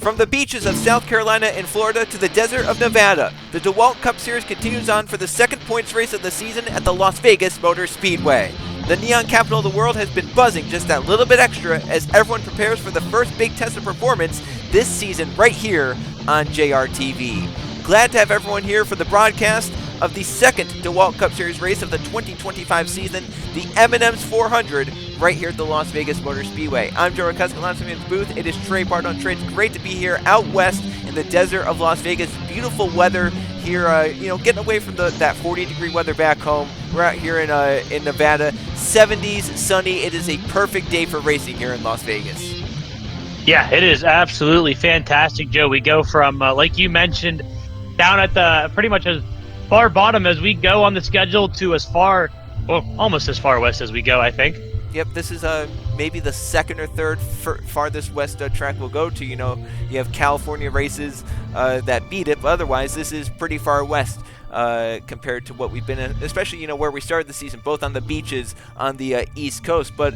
From the beaches of South Carolina and Florida to the desert of Nevada, the DeWalt Cup Series continues on for the second points race of the season at the Las Vegas Motor Speedway. The neon capital of the world has been buzzing just that little bit extra as everyone prepares for the first big test of performance this season right here on JRTV. Glad to have everyone here for the broadcast of the second DeWalt Cup Series race of the 2025 season, the M&M's 400, right here at the Las Vegas Motor Speedway. I'm Joe Racusca, in booth. It is Trey Bardon. Trey, it's great to be here out west in the desert of Las Vegas. Beautiful weather here, getting away from that 40-degree weather back home. We're out here in Nevada, 70s, sunny. It is a perfect day for racing here in Las Vegas. Yeah, it is absolutely fantastic, Joe. We go from, like you mentioned, down at the pretty much as far bottom as we go on the schedule to as far, almost as far west as we go, I think. Yep, this is maybe the second or third farthest west track we'll go to. You have California races that beat it, but otherwise this is pretty far west compared to what we've been in, especially, where we started the season, both on the beaches on the East Coast. But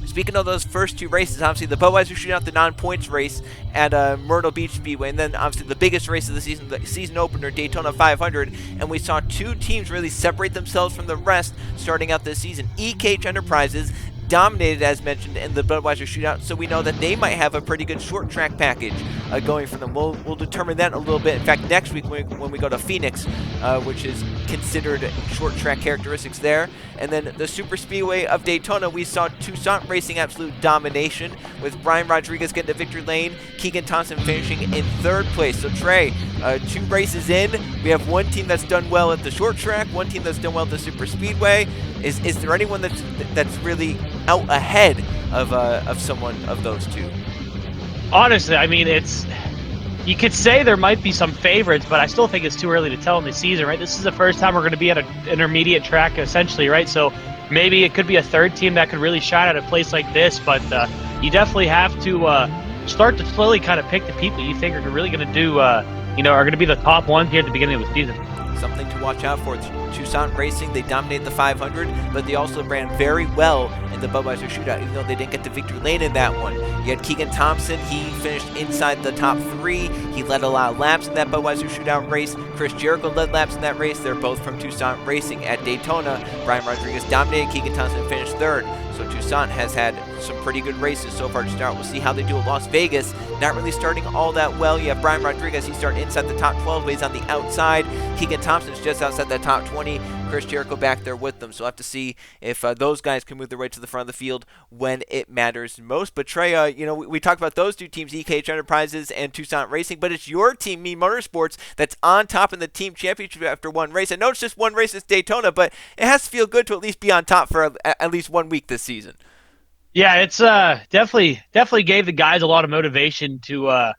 speaking of those first two races, obviously the Budweiser Shootout, the non-points race at Myrtle Beach Speedway, and then obviously the biggest race of the season opener, Daytona 500, and we saw two teams really separate themselves from the rest starting out this season. EKH Enterprises dominated, as mentioned, in the Budweiser Shootout, so we know that they might have a pretty good short track package going for them. We'll determine that in a little bit. In fact, next week when we go to Phoenix, which is considered short track characteristics there. And then the Super Speedway of Daytona, we saw Tucson racing absolute domination with Brian Rodriguez getting to victory lane, Keegan Thompson finishing in third place. So Trey, 2 races in, we have one team that's done well at the short track, one team that's done well at the Super Speedway. Is there anyone that's really out ahead of someone of those two? Honestly, I mean, you could say there might be some favorites, but I still think it's too early to tell in the season, right? This is the first time we're going to be at an intermediate track, essentially, right? So maybe it could be a third team that could really shine at a place like this, but you definitely have to start to slowly kind of pick the people you think are really going to do, are going to be the top ones here at the beginning of the season. Something to watch out for. It's Tucson Racing, they dominated the 500, but they also ran very well in the Budweiser Shootout, even though they didn't get to victory lane in that one. You had Keegan Thompson, he finished inside the top 3. He led a lot of laps in that Budweiser Shootout race. Chris Jericho led laps in that race. They're both from Tucson Racing. At Daytona, Brian Rodriguez dominated, Keegan Thompson finished third. So Tucson has had some pretty good races so far to start. We'll see how they do at Las Vegas. Not really starting all that well. You have Brian Rodriguez. He started inside the top 12, but he's on the outside. Keegan Thompson's just outside the top 20. Chris Jericho back there with them. So we'll have to see if those guys can move their way to the front of the field when it matters most. But Trey, we talked about those two teams, EKH Enterprises and Tucson Racing, but it's your team, Me Motorsports, that's on top in the team championship after one race. I know it's just one race, it's Daytona, but it has to feel good to at least be on top for at least 1 week this season. Yeah, it's definitely gave the guys a lot of motivation to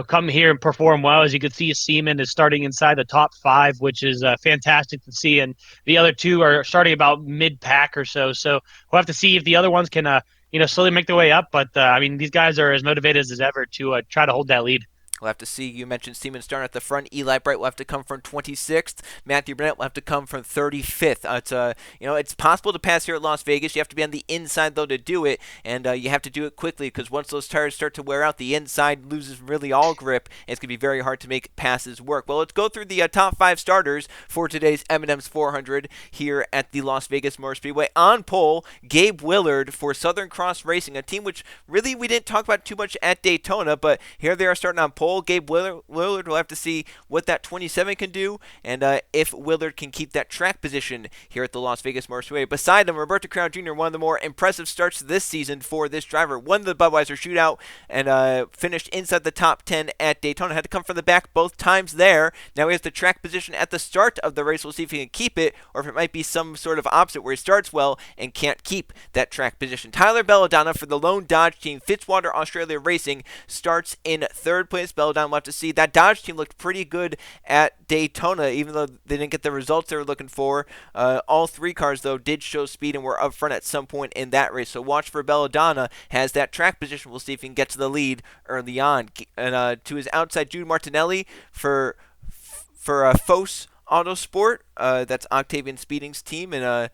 come here and perform well. As you can see, Seaman is starting inside the top 5, which is fantastic to see, and the other 2 are starting about mid-pack or so. So we'll have to see if the other ones can slowly make their way up. But these guys are as motivated as ever to try to hold that lead. We'll have to see. You mentioned Seaman starting at the front. Eli Bright will have to come from 26th. Matthew Burnett will have to come from 35th. It's possible to pass here at Las Vegas. You have to be on the inside, though, to do it, and you have to do it quickly because once those tires start to wear out, the inside loses really all grip, and it's going to be very hard to make passes work. Well, let's go through the top 5 starters for today's M&M's 400 here at the Las Vegas Motor Speedway. On pole, Gabe Willard for Southern Cross Racing, a team which really we didn't talk about too much at Daytona, but here they are starting on pole. Gabe Willard will have to see what that 27 can do and if Willard can keep that track position here at the Las Vegas Motor Speedway. Beside him, Roberto Crown Jr., one of the more impressive starts this season for this driver. Won the Budweiser Shootout and finished inside the top 10 at Daytona. Had to come from the back both times there. Now he has the track position at the start of the race. We'll see if he can keep it or if it might be some sort of opposite where he starts well and can't keep that track position. Tyler Belladonna for the lone Dodge team, Fitzwater Australia Racing, starts in third place. Belladonna will have to see. That Dodge team looked pretty good at Daytona, even though they didn't get the results they were looking for. All 3 cars, though, did show speed and were up front at some point in that race. So watch for Belladonna. Has that track position. We'll see if he can get to the lead early on. And to his outside, Jude Martinelli for Fos Autosport. That's Octavian Speeding's team. And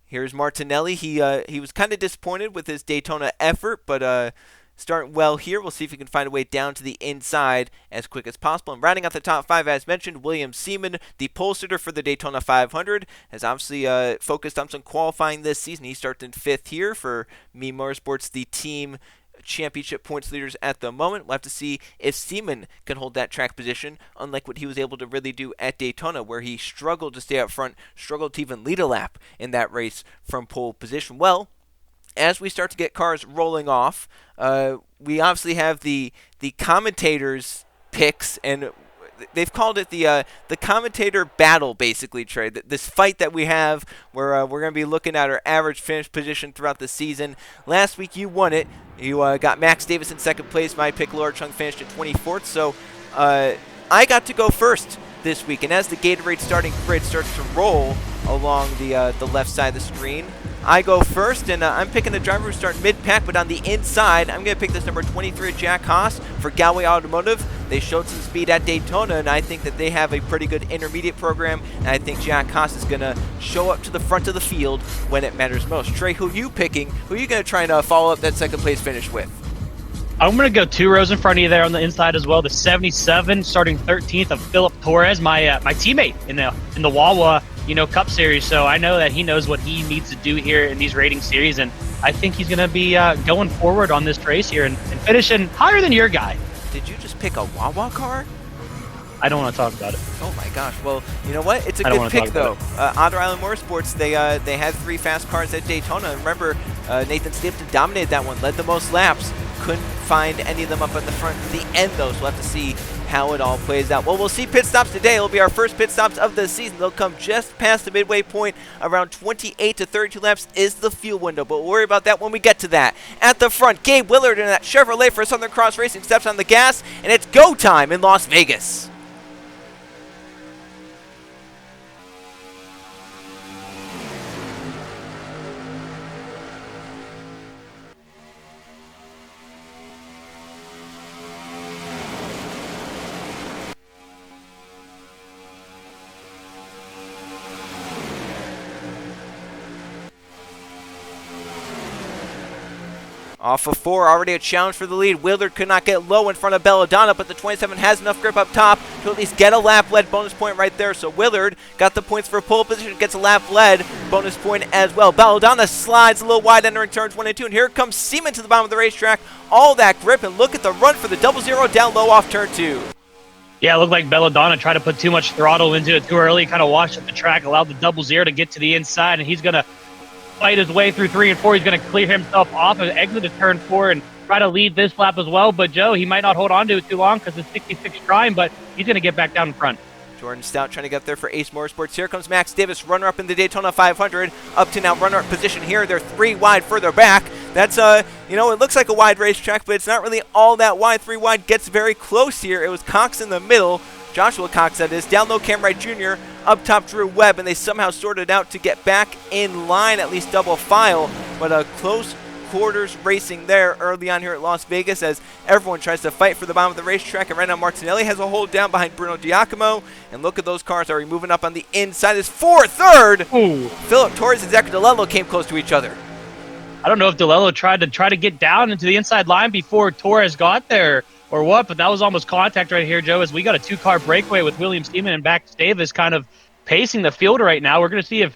here's Martinelli. He was kind of disappointed with his Daytona effort, but starting well here. We'll see if he can find a way down to the inside as quick as possible. And rounding out the top 5, as mentioned, William Seaman, the pole sitter for the Daytona 500, has obviously focused on some qualifying this season. He starts in 5th here for Me Motorsports, the team championship points leaders at the moment. We'll have to see if Seaman can hold that track position, unlike what he was able to really do at Daytona, where he struggled to stay up front, struggled to even lead a lap in that race from pole position. Well, as we start to get cars rolling off, we obviously have the commentators' picks, and they've called it the commentator battle, basically, Trey. This fight that we have where we're going to be looking at our average finish position throughout the season. Last week you won it. You got Max Davis in 2nd place. My pick, Laura Chung, finished in 24th. So I got to go first this week. And as the Gatorade starting grid starts to roll along the left side of the screen, I go first, and I'm picking the driver who starts mid-pack, but on the inside, I'm going to pick this number 23, Jack Haas, for Galway Automotive. They showed some speed at Daytona, and I think that they have a pretty good intermediate program, and I think Jack Haas is going to show up to the front of the field when it matters most. Trey, who are you picking? Who are you going to try and follow up that 2nd place finish with? I'm going to go 2 rows in front of you there on the inside as well. The 77, starting 13th of Philip Torres, my teammate in the Wawa Cup Series. So I know that he knows what he needs to do here in these rating series, and I think he's going to be going forward on this race here and finishing higher than your guy. Did you just pick a Wawa car? I don't want to talk about it. Oh my gosh! Well, you know what? It's a good pick though. Otter Island Motorsports, they had 3 fast cars at Daytona. Remember, Nathan Stapleton dominated that one, led the most laps. Couldn't find any of them up at the front at the end though, so we'll have to see how it all plays out. Well, we'll see pit stops today. It'll be our first pit stops of the season. They'll come just past the midway point. Around 28 to 32 laps is the fuel window, but we'll worry about that when we get to that. At the front, Gabe Willard in that Chevrolet for Southern Cross Racing steps on the gas, and it's go time in Las Vegas. Off of 4, already a challenge for the lead. Willard could not get low in front of Belladonna, but the 27 has enough grip up top to at least get a lap lead bonus point right there. So Willard got the points for pole position, gets a lap lead bonus point as well. Belladonna slides a little wide entering turns 1 and 2, and here comes Seaman to the bottom of the racetrack. All that grip, and look at the run for the 00 down low off turn 2. Yeah, it looked like Belladonna tried to put too much throttle into it too early, kind of washed up the track, allowed the 00 to get to the inside, and he's going to fight his way through 3 and 4. He's going to clear himself off and exit to turn 4 and try to lead this lap as well. But Joe, he might not hold on to it too long because it's 66 trying, but he's going to get back down in front. Jordan Stout trying to get there for Ace Motorsports. Here comes Max Davis, runner-up in the Daytona 500. Up to now runner-up position here. They're 3 wide further back. That's, it looks like a wide racetrack, but it's not really all that wide. 3 wide gets very close here. It was Cox in the middle. Joshua Cox, that is. Down low, Cam Wright Jr. Up top, Drew Webb, and they somehow sorted out to get back in line, at least double file. But a close quarters racing there early on here at Las Vegas as everyone tries to fight for the bottom of the racetrack. And right now Martinelli has a hold down behind Bruno Giacomo. And look at those cars already moving up on the inside. This 4th, 3rd. Ooh. Philip Torres and Zach DeLello came close to each other. I don't know if DeLello tried to get down into the inside line before Torres got there or what, but that was almost contact right here, Joe, as we got a 2-car breakaway with William Seaman and Max Davis kind of pacing the field right now. We're going to see if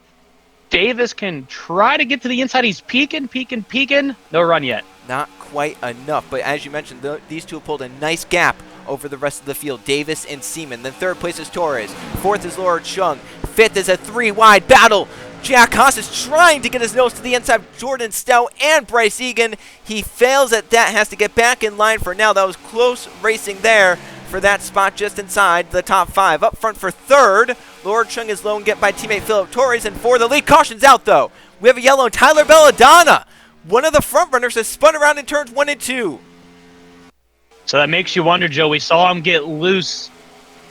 Davis can try to get to the inside. He's peeking. No run yet. Not quite enough, but as you mentioned, these two have pulled a nice gap over the rest of the field, Davis and Seaman. Then 3rd place is Torres. 4th is Laura Chung. 5th is a 3-wide battle. Jack Haas is trying to get his nose to the inside. Jordan Stout and Bryce Egan. He fails at that, has to get back in line for now. That was close racing there for that spot just inside the top 5. Up front for 3rd, Laura Chung is low and get by teammate Philip Torres. And for the lead, caution's out though. We have a yellow, and Tyler Belladonna, one of the front runners, has spun around in turns 1 and 2. So that makes you wonder, Joe. We saw him get loose,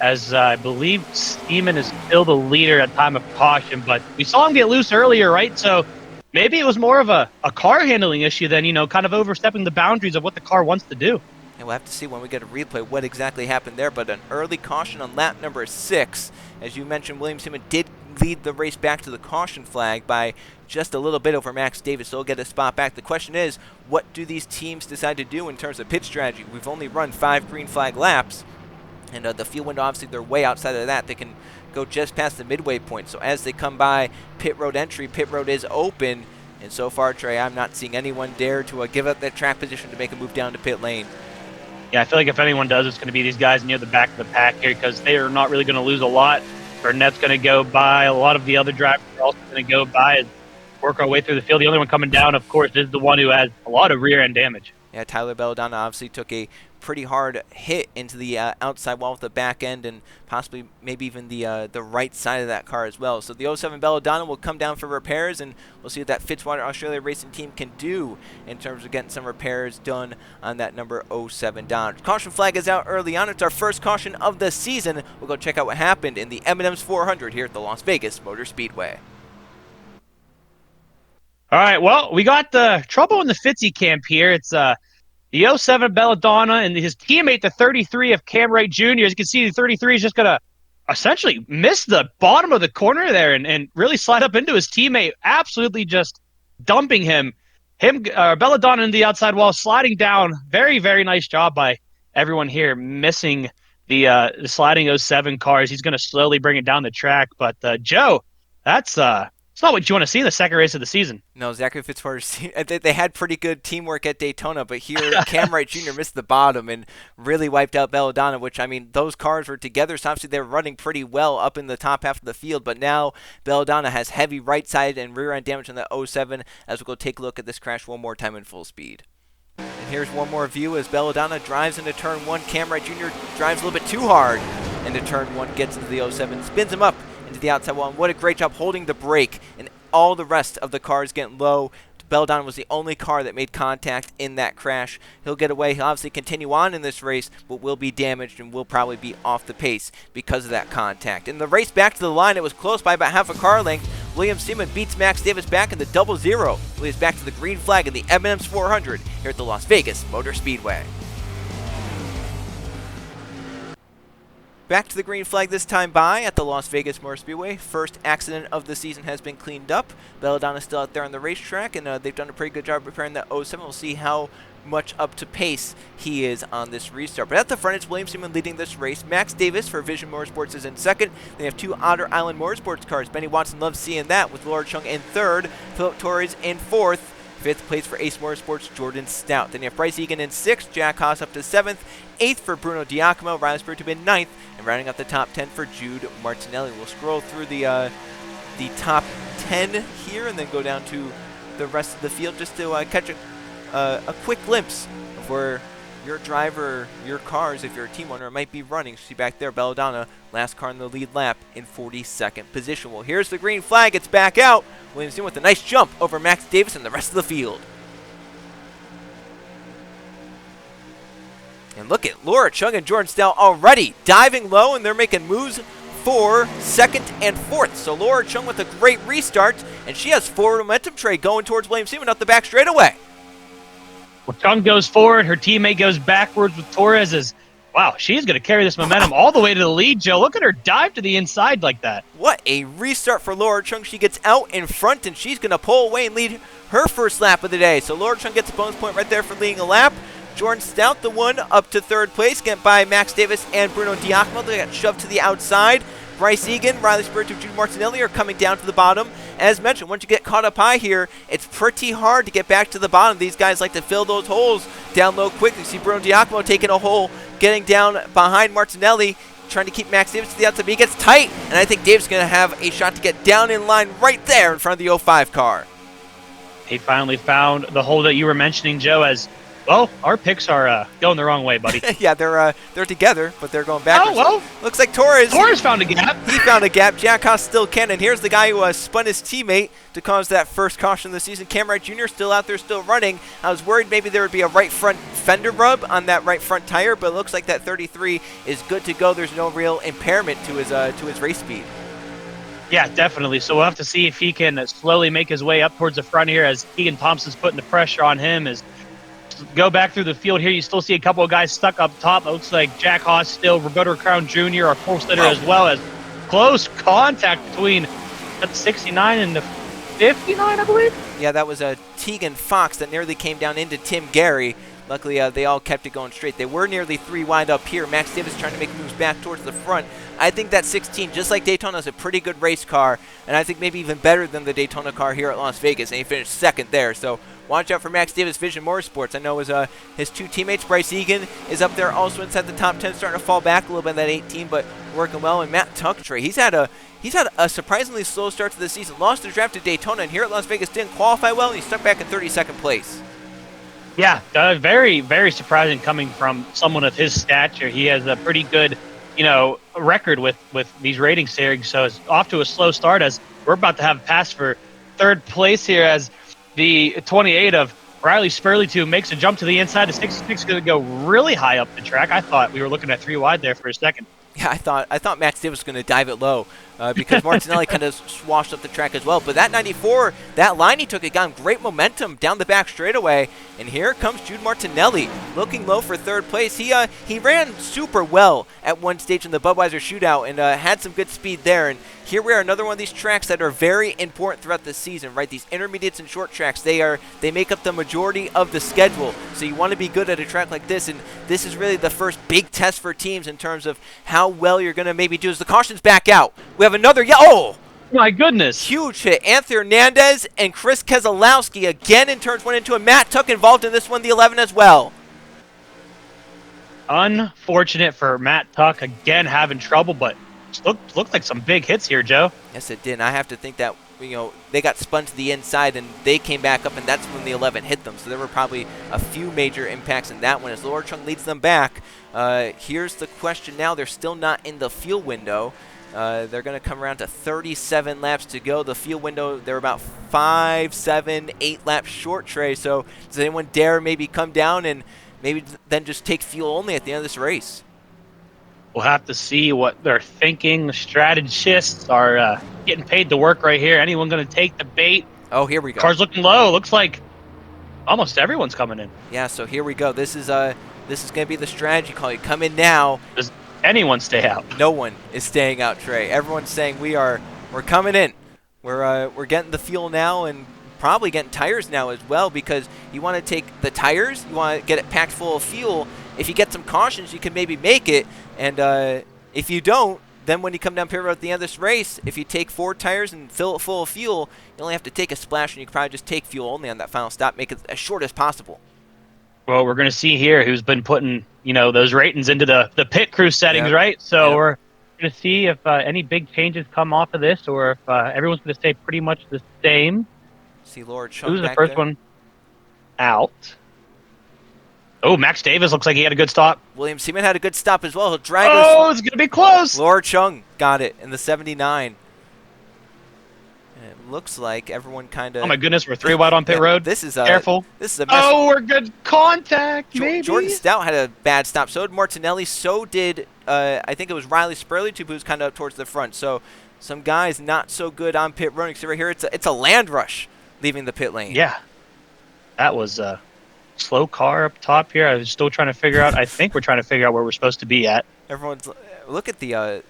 as I believe Seaman is still the leader at time of caution, but we saw him get loose earlier, right? So maybe it was more of a car handling issue than, kind of overstepping the boundaries of what the car wants to do. And we'll have to see when we get a replay what exactly happened there, but an early caution on lap number 6. As you mentioned, William Seaman did lead the race back to the caution flag by just a little bit over Max Davis, so he'll get a spot back. The question is, what do these teams decide to do in terms of pit strategy? We've only run 5 green flag laps, and the field window, obviously, they're way outside of that. They can go just past the midway point. So as they come by pit road entry, pit road is open. And so far, Trey, I'm not seeing anyone dare to give up that track position to make a move down to pit lane. Yeah, I feel like if anyone does, it's going to be these guys near the back of the pack here because they are not really going to lose a lot. Burnett's going to go by. A lot of the other drivers are also going to go by and work our way through the field. The only one coming down, of course, is the one who has a lot of rear-end damage. Yeah, Tyler Belladonna obviously took a pretty hard hit into the outside wall with the back end and possibly maybe even the right side of that car as well. So the 07 Belladonna will come down for repairs, and we'll see what that Fitzwater Australia Racing team can do in terms of getting some repairs done on that number 07 Dodge. Caution flag is out early on. It's our first caution of the season. We'll go check out what happened in the M&M's 400 here at the Las Vegas Motor Speedway. All right, well, we got the trouble in the Fitzy camp here. It's the 07 Belladonna and his teammate, the 33 of Cam Wright Jr. As you can see, the 33 is just going to essentially miss the bottom of the corner there and really slide up into his teammate, absolutely just dumping him. Belladonna in the outside wall, sliding down. Very, very nice job by everyone here, missing the sliding 07 cars. He's going to slowly bring it down the track. But, Joe, that's it's not what you want to see in the second race of the season. No, Zachary Fitzwater, they had pretty good teamwork at Daytona, but here Cam Wright Jr. missed the bottom and really wiped out Belladonna, which, I mean, those cars were together, so obviously they were running pretty well up in the top half of the field, but now Belladonna has heavy right side and rear end damage on the 07, as we'll go take a look at this crash one more time in full speed. And here's one more view as Belladonna drives into turn 1. Cam Wright Jr. drives a little bit too hard into turn 1, gets into the 07, spins him up into the outside wall, and what a great job holding the brake, and all the rest of the cars getting low. Belladonna was the only car that made contact in that crash. He'll get away. He'll obviously continue on in this race, but will be damaged and will probably be off the pace because of that contact. In the race back to the line, it was close by about half a car length. William Seaman beats Max Davis back in the 0-0. Leads back to the green flag in the M&M's 400 here at the Las Vegas Motor Speedway. Back to the green flag this time by at the Las Vegas Motor Speedway. First accident of the season has been cleaned up. Belladonna's still out there on the racetrack, and they've done a pretty good job repairing that 07. We'll see how much up to pace he is on this restart. But at the front, it's William Seaman leading this race. Max Davis for Vision Motorsports is in second. They have 2 Otter Island Motorsports cars. Benny Watson loves seeing that, with Laura Chung in third, Philip Torres in fourth. Fifth place for Ace Motorsports, Jordan Stout. Then you have Bryce Egan in sixth, Jack Haas up to seventh, eighth for Bruno Diacomo, Riley Spiritu in ninth, and rounding out the top 10 for Jude Martinelli. We'll scroll through the top 10 here and then go down to the rest of the field just to catch a quick glimpse of where your driver, your cars, if you're a team owner, might be running. See back there, Belladonna, last car in the lead lap in 42nd position. Well, here's the green flag. It's back out. Williamson with a nice jump over Max Davis and the rest of the field. And look at Laura Chung and Jordan Snell already diving low, and they're making moves for second and fourth. So Laura Chung with a great restart, and she has forward momentum trade going towards William Seaman up the back straightaway. Well, Chung goes forward. Her teammate goes backwards with Torres. Wow, she's going to carry this momentum all the way to the lead, Joe. Look at her dive to the inside like that. What a restart for Laura Chung. She gets out in front, and she's going to pull away and lead her first lap of the day. So Laura Chung gets a bonus point right there for leading a lap. Jordan Stout, the one up to third place, get by Max Davis and Bruno Diacomo. They got shoved to the outside. Bryce Egan, Riley Spiritu, Jude Martinelli are coming down to the bottom. As mentioned, once you get caught up high here, it's pretty hard to get back to the bottom. These guys like to fill those holes down low quickly. You see Bruno Diacomo taking a hole, getting down behind Martinelli, trying to keep Max Davis to the outside, but he gets tight, and I think Dave's going to have a shot to get down in line right there in front of the 05 car. He finally found the hole that you were mentioning, Joe, as well. Our picks are going the wrong way, buddy. Yeah, they're together, but they're going backwards. Oh, well. Looks like Torres found a gap. He found a gap. Jack Haas still can, and here's the guy who spun his teammate to cause that first caution of the season. Cam Wright Jr. still out there, still running. I was worried maybe there would be a right front fender rub on that right front tire, but it looks like that 33 is good to go. There's no real impairment to his race speed. Yeah, definitely. So we'll have to see if he can slowly make his way up towards the front here as Keegan Thompson's putting the pressure on him. As go back through the field here, you still see a couple of guys stuck up top. It looks like Jack Haas still, Roberto Crown Jr., our fourth litter, as well as close contact between That's 69 and the 59, I believe. Yeah, that was a Tegan Fox that nearly came down into Tim Gary. Luckily, they all kept it going straight. They were nearly 3 wide up here. Max Davis trying to make moves back towards the front. I think that 16, just like Daytona, is a pretty good race car, and I think maybe even better than the Daytona car here at Las Vegas, and he finished second there. So watch out for Max Davis Vision Motorsports. I know his 2 teammates, Bryce Egan, is up there also inside the top 10, starting to fall back a little bit in that 18, but working well. And Matt Tucktrey, he's had a surprisingly slow start to the season. Lost the draft to Daytona, and here at Las Vegas didn't qualify well, and he stuck back in 32nd place. Yeah, very, very surprising coming from someone of his stature. He has a pretty good, record with these rating series, so it's off to a slow start as we're about to have a pass for third place here as the 28 of Riley Spurley makes a jump to the inside. The 66 is going to go really high up the track. I thought we were looking at 3 wide there for a second. Yeah, I thought Max Davis was going to dive it low because Martinelli kind of swashed up the track as well. But that 94, that line he took, it got him great momentum down the back straightaway. And here comes Jude Martinelli looking low for third place. He ran super well at one stage in the Budweiser shootout and had some good speed there. And here we are, another one of these tracks that are very important throughout the season, right? These intermediates and short tracks, they make up the majority of the schedule. So you want to be good at a track like this, and this is really the first big test for teams in terms of how well you're going to maybe do as the cautions back out. We have another, oh! My goodness. Huge hit. Anthony Hernandez and Chris Keselowski again in turns 1 and 2, and Matt Tuck involved in this one, the 11 as well. Unfortunate for Matt Tuck, again having trouble, but looked like some big hits here, Joe. Yes, it did. And I have to think that they got spun to the inside and they came back up, and that's when the 11 hit them. So there were probably a few major impacts in that one as Laura Chung leads them back. Here's the question now. They're still not in the fuel window. They're going to come around to 37 laps to go. The fuel window, they're about 5, 7, 8 laps short, Trey. So does anyone dare maybe come down and maybe then just take fuel only at the end of this race? We'll have to see what they're thinking. The strategists are getting paid to work right here. Anyone going to take the bait? Oh, here we go. Car's looking low. Looks like almost everyone's coming in. Yeah, so here we go. This is going to be the strategy call. You come in now. Does anyone stay out? No one is staying out, Trey. Everyone's saying we're coming in. We're getting the fuel now and probably getting tires now as well, because you want to take the tires, you want to get it packed full of fuel. If you get some cautions, you can maybe make it, and if you don't, then when you come down pit road at the end of this race, if you take 4 tires and fill it full of fuel, you only have to take a splash, and you can probably just take fuel only on that final stop, make it as short as possible. Well, we're going to see here who's been putting, those ratings into the pit crew settings, right? So we're going to see if any big changes come off of this, or if everyone's going to stay pretty much the same. See Laura Chung Who's the back first there? one out? Oh, Max Davis looks like he had a good stop. William Seaman had a good stop as well. He'll drag Oh, it's going to be close. Laura Chung got it in the 79. And it looks like everyone kind of... Oh, my goodness. We're 3 wide on pit road. This is Careful. This is a mess. Oh, we're good contact, maybe. Jordan Stout had a bad stop. So did Martinelli. So did, I think it was Riley Spurley, who's kind of up towards the front. So some guys not so good on pit road. See right here, it's a land rush leaving the pit lane. Yeah. That was a slow car up top here. I was still trying to figure out. I think we're trying to figure out where we're supposed to be at. Everyone's... Look at the...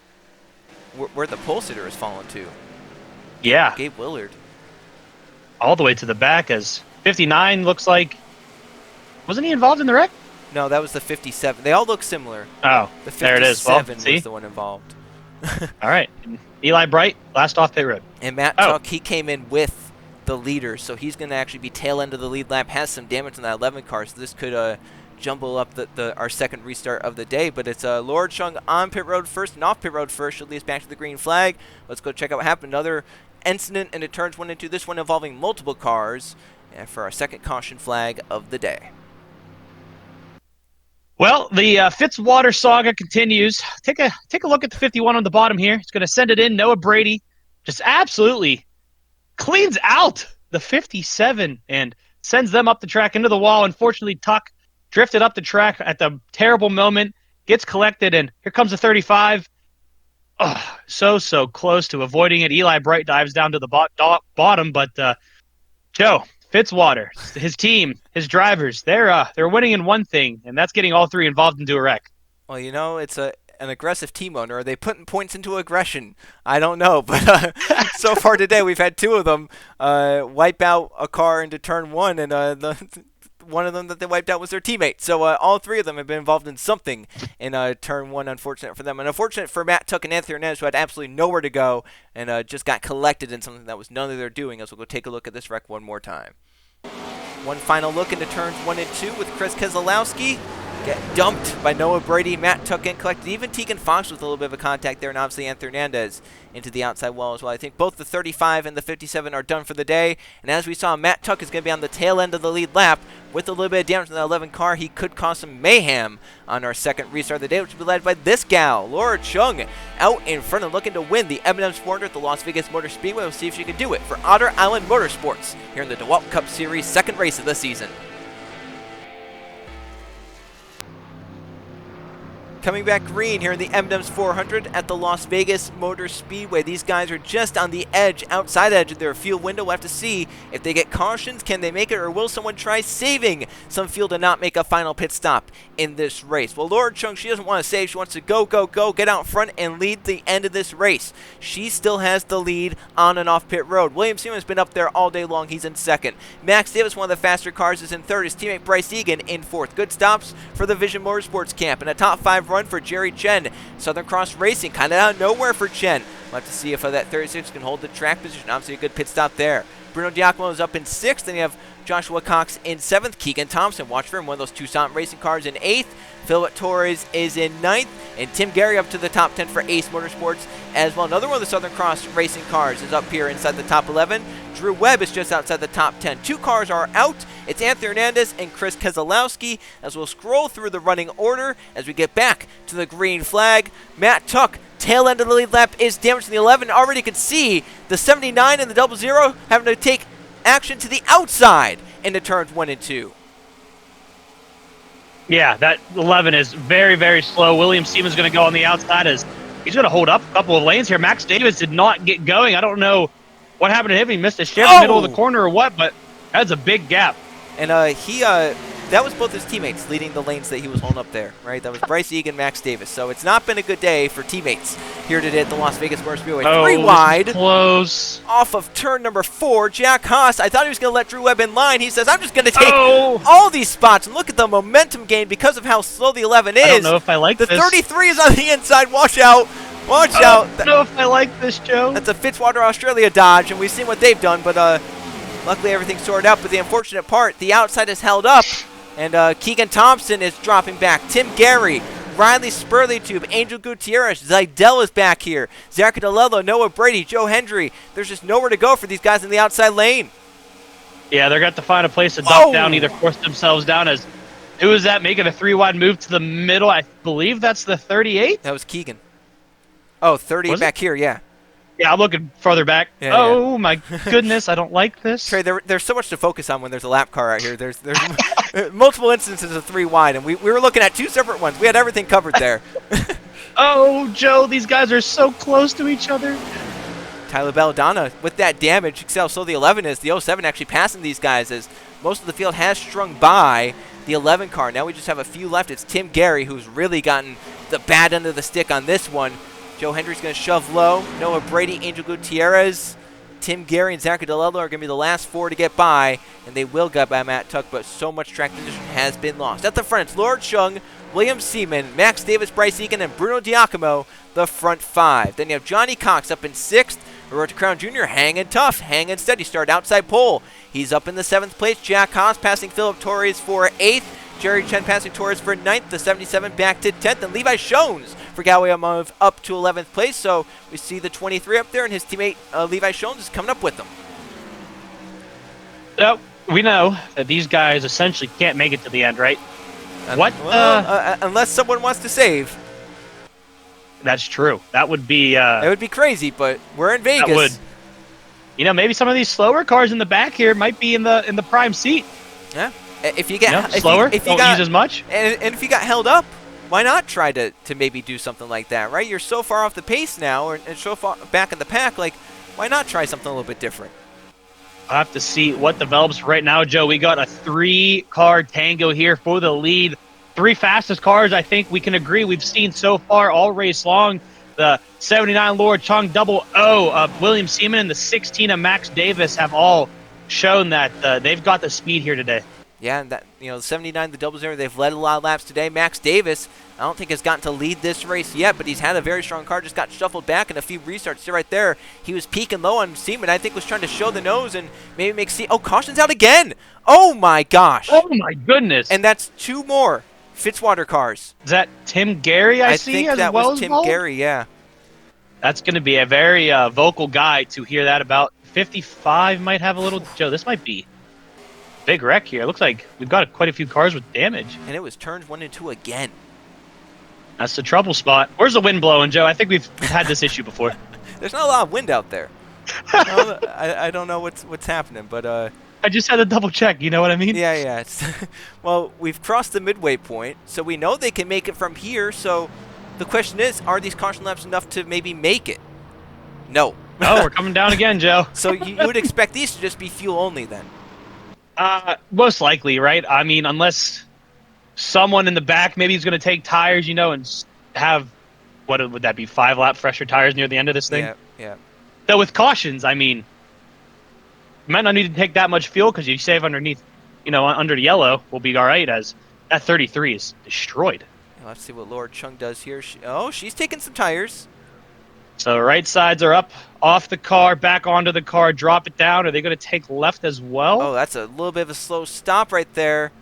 where the pole sitter has fallen to. Yeah. Gabe Willard. All the way to the back as 59 looks like... Wasn't he involved in the wreck? No, that was the 57. They all look similar. Oh, The there it is. Well, 57 was the one involved. all right. Eli Bright, last off pit road. And Matt Tuck, he came in with the leader, so he's going to actually be tail end of the lead lap. Has some damage on that 11 car, so this could jumble up our second restart of the day. But it's Laura Chung on pit road first and off pit road first. She'll lead us back to the green flag. Let's go check out what happened. Another incident in the turns 1 and 2. This one involving multiple cars, and for our second caution flag of the day. Well, the Fitzwater saga continues. Take a look at the 51 on the bottom here. It's going to send it in. Noah Brady just absolutely cleans out the 57 and sends them up the track into the wall. Unfortunately, Tuck drifted up the track at the terrible moment, gets collected, and here comes the 35. Oh, so close to avoiding it. Eli Bright dives down to the bottom, but Joe Fitzwater, his team, his drivers, they're winning in one thing, and that's getting all 3 involved into a wreck. Well, it's an aggressive team owner? Are they putting points into aggression? I don't know, but so far today we've had two of them wipe out a car into turn one, and one of them that they wiped out was their teammate. So all three of them have been involved in something in turn one. Unfortunate for them, and unfortunate for Matt Tuck and Anthony Hernandez, who had absolutely nowhere to go and just got collected in something that was none of their doing. As we'll go take a look at this wreck one more time. One final look into turns 1 and 2 with Chris Keselowski. Get dumped by Noah Brady. Matt Tuck getting collected. Even Tegan Fox with a little bit of a contact there, and obviously Anthony Hernandez into the outside wall as well. I think both the 35 and the 57 are done for the day. And as we saw, Matt Tuck is going to be on the tail end of the lead lap. With a little bit of damage on the 11 car, he could cause some mayhem on our second restart of the day, which will be led by this gal, Laura Chung, out in front and looking to win the M&M's 400 at the Las Vegas Motor Speedway. We'll see if she can do it for Otter Island Motorsports here in the DeWalt Cup Series, second race of the season. Coming back green here in the M&M's 400 at the Las Vegas Motor Speedway. These guys are just on the edge, outside edge of their fuel window. We'll have to see if they get cautions. Can they make it, or will someone try saving some fuel to not make a final pit stop in this race? Well, Laura Chung, she doesn't want to save. She wants to go, get out front and lead the end of this race. She still has the lead on and off pit road. William Seaman has been up there all day long. He's in second. Max Davis, one of the faster cars, is in third. His teammate Bryce Egan in fourth. Good stops for the Vision Motorsports camp, and a top 5 run for Jerry Chen. Southern Cross Racing, kind of out of nowhere for Chen. We'll have to see if that 36 can hold the track position. Obviously a good pit stop there. Bruno Giacomo is up in 6th, and you have Joshua Cox in 7th. Keegan Thompson, watch for him, one of those Tucson Racing cars, in 8th. Philip Torres is in 9th, and Tim Gary up to the top 10 for Ace Motorsports as well. Another one of the Southern Cross Racing cars is up here inside the top 11. Drew Webb is just outside the top 10. 2 cars are out. It's Anthony Hernandez and Chris Keselowski. As we'll scroll through the running order as we get back to the green flag. Matt Tuck, tail end of the lead lap, is damaged in the 11. Already could see the 79 and the 00 having to take action to the outside into turns 1 and 2. Yeah, that 11 is very, very slow. William Siemens going to go on the outside as he's going to hold up a couple of lanes here. Max Davis did not get going. I don't know what happened to him. He missed a shift in the middle of the corner or what, but that's a big gap. And that was both his teammates leading the lanes that he was holding up there, right? That was Bryce Egan, Max Davis. So it's not been a good day for teammates here today at the Las Vegas Motor Speedway. 3 wide. Close. Off of turn number 4, Jack Haas. I thought he was going to let Drew Webb in line. He says, I'm just going to take all these spots. And look at the momentum gain because of how slow the 11 is. I don't know if I like this. The 33 is on the inside. Watch out. Watch out. I don't know if I like this, Joe. That's a Fitzwater Australia Dodge, and we've seen what they've done, but luckily everything's sorted out. But the unfortunate part, the outside is held up, and Keegan Thompson is dropping back. Tim Gary, Riley Spurley-Tube, Angel Gutierrez, Zidell is back here. Zach DeLello, Noah Brady, Joe Hendry. There's just nowhere to go for these guys in the outside lane. Yeah, they're going to have to find a place to dump down, either force themselves down as, who is that making a 3-wide move to the middle? I believe that's the 38? That was Keegan. Oh, 30 back here, yeah. Yeah, I'm looking further back. Yeah, my goodness, I don't like this. Trey, there's so much to focus on when there's a lap car out here. There's multiple instances of 3 wide, and we were looking at 2 separate ones. We had everything covered there. Oh, Joe, these guys are so close to each other. Tyler Belladonna with that damage. So the 11 is. The 07 actually passing these guys as most of the field has strung by the 11 car. Now we just have a few left. It's Tim Gary who's really gotten the bad end of the stick on this one. Joe Hendry's going to shove low. Noah Brady, Angel Gutierrez, Tim Gary, and Zach DeLello are going to be the last 4 to get by, and they will get by Matt Tuck, but so much track position has been lost. At the front, it's Laura Chung, William Seaman, Max Davis, Bryce Egan, and Bruno Giacomo, the front 5. Then you have Johnny Cox up in 6th. Roberto Crown Jr. hanging tough, hanging steady. Started outside pole. He's up in the 7th place. Jack Haas passing Philip Torres for 8th. Jerry Chen passing Torres for 9th. The 77 back to 10th. And Levi Shones for Galway move up to 11th place. So we see the 23 up there, and his teammate Levi Shones is coming up with them. So we know that these guys essentially can't make it to the end, right? Unless someone wants to save. That's true. That would be... it would be crazy, but we're in Vegas. That would. You know, maybe some of these slower cars in the back here might be in the prime seat. Yeah. If you get slower, if you don't use as much. And if you got held up, why not try to maybe do something like that, right? You're so far off the pace now, and so far back in the pack, like, why not try something a little bit different? I'll have to see what develops right now, Joe. We got a 3-car tango here for the lead. three fastest cars I think we can agree we've seen so far all race long. The 79 Laura Chung Double O of William Seaman and the 16 of Max Davis have all shown that they've got the speed here today. Yeah, and that, the 79, the 00, they've led a lot of laps today. Max Davis, I don't think has gotten to lead this race yet, but he's had a very strong car, just got shuffled back in a few restarts. See right there, he was peaking low on Seaman, I think was trying to show the nose and maybe make oh, caution's out again! Oh my gosh! Oh my goodness! And that's two more Fitzwater cars. Is that Tim Gary I see think as that well was Tim involved? Gary, yeah. That's going to be a very vocal guy to hear that about. 55 might have a little... Joe, this might be big wreck here. It looks like we've got quite a few cars with damage. And it was turns 1 and 2 again. That's the trouble spot. Where's the wind blowing, Joe? I think we've had this issue before. There's not a lot of wind out there. I don't know what's happening, but... I just had to double check, you know what I mean? Yeah. Well, we've crossed the midway point, so we know they can make it from here, so the question is, are these caution laps enough to maybe make it? No. Oh, we're coming down again, Joe. So you would expect these to just be fuel only then? Most likely, right? I mean, unless someone in the back maybe is going to take tires, and have, what would that be, 5-lap fresher tires near the end of this thing? Yeah. Though with cautions, I mean, you might not need to take that much fuel because you save underneath, under the yellow, we'll be all right as that 33 is destroyed. Let's see what Laura Chung does here. She's taking some tires. So right sides are up off the car, back onto the car, drop it down. Are they going to take left as well? Oh, that's a little bit of a slow stop right there.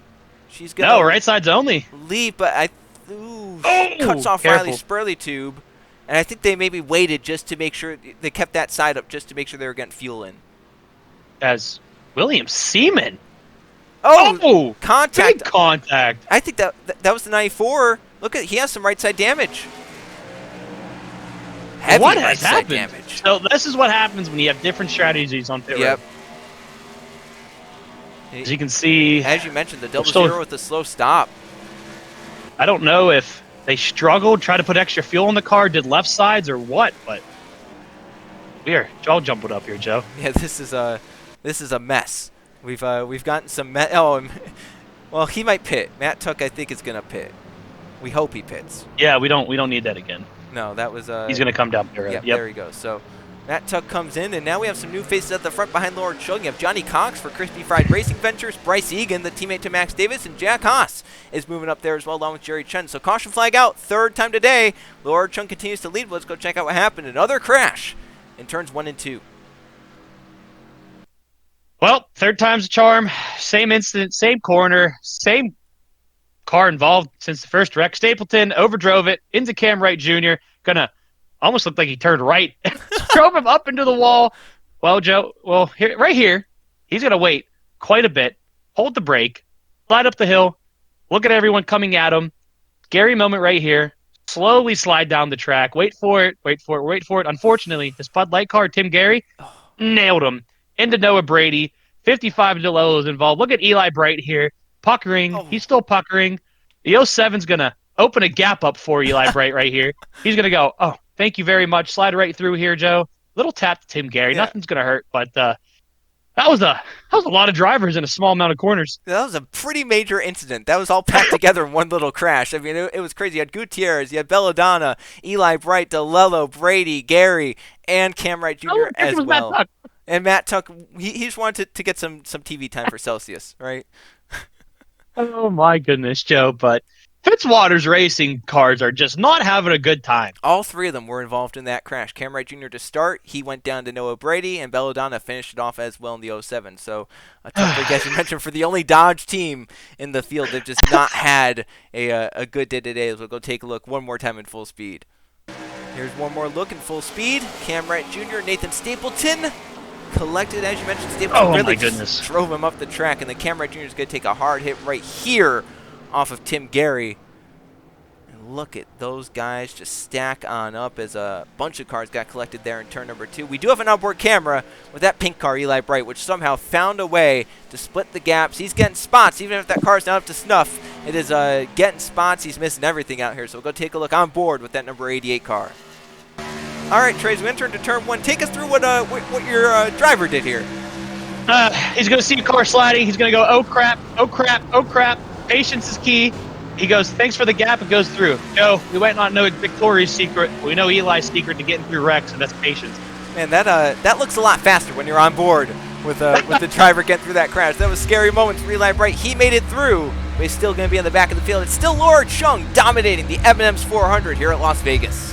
She's going to right sides only. Leave, but cuts off careful. Riley's Spurley tube. And I think they maybe waited just to make sure they kept that side up just to make sure they were getting fuel in. As William Seaman. Oh, contact. Big contact. I think that was the 94. Look he has some right side damage. Heavy what right has side happened? Damage. So this is what happens when you have different strategies on pit road. As you can see, as you mentioned, the 00 with the slow stop. I don't know if they struggled, tried to put extra fuel in the car, did left sides or what, but we are all jumping up here, Joe. Yeah, this is a mess. We've gotten some well, he might pit. Matt Tuck, I think, is gonna pit. We hope he pits. Yeah, we don't need that again. No, that was he's gonna come down there. Yep, there he goes. So Matt Tuck comes in, and now we have some new faces at the front behind Laura Chung. You have Johnny Cox for Crispy Fried Racing Ventures, Bryce Egan, the teammate to Max Davis, and Jack Haas is moving up there as well, along with Jerry Chen. So caution flag out, third time today. Laura Chung continues to lead. Let's go check out what happened. Another crash in turns 1 and 2. Well, third time's a charm. Same incident, same corner, same car involved since the first wreck. Stapleton overdrove it into Cam Wright Jr. Gonna almost look like he turned right. Drove him up into the wall. Well, Joe, right here, he's gonna wait quite a bit, hold the brake, slide up the hill, look at everyone coming at him. Scary moment right here. Slowly slide down the track. Wait for it. Unfortunately, the Spud Light car, Tim Gary, nailed him into Noah Brady. 55 DeLello is involved. Look at Eli Bright here. Puckering. He's still puckering. The 07's going to open a gap up for Eli Bright right here. He's going to go, oh, thank you very much. Slide right through here, Joe. Little tap to Tim Gary. Yeah. Nothing's going to hurt, but that was a lot of drivers in a small amount of corners. That was a pretty major incident. That was all packed together in one little crash. I mean, it was crazy. You had Gutierrez, you had Belladonna, Eli Bright, DeLello, Brady, Gary, and Cam Wright Jr. as well. And Matt Tuck, he just wanted to get some TV time for Celsius, right? Oh, my goodness, Joe. But Fitzwater's racing cars are just not having a good time. All three of them were involved in that crash. Cam Wright Jr. to start. He went down to Noah Brady, and Belladonna finished it off as well in the 07. So, a tough week, as you mentioned, for the only Dodge team in the field. They've just not had a good day today. We'll go take a look one more time in full speed. Here's one more look in full speed. Cam Wright Jr., Nathan Stapleton collected, as you mentioned. Stapleton really just drove him up the track, and the Cam Wright Jr. is going to take a hard hit right here off of Tim Gary. And look at those guys just stack on up as a bunch of cars got collected there in turn number 2. We do have an outboard camera with that pink car, Eli Bright, which somehow found a way to split the gaps. He's getting spots, even if that car's not up to snuff. It is getting spots. He's missing everything out here. So we'll go take a look on board with that number 88 car. All right, Trace, we enter into turn 1. Take us through what your driver did here. He's going to see a car sliding. He's going to go, oh, crap, oh, crap, oh, crap. Patience is key. he goes, thanks for the gap, it goes through. Joe, we might not know Victoria's secret, but we know Eli's secret to getting through wrecks, and that's patience. Man, that looks a lot faster when you're on board with the driver getting through that crash. That was a scary moment for Eli Bright. He made it through, but he's still going to be on the back of the field. It's still Laura Chung dominating the M&M's 400 here at Las Vegas.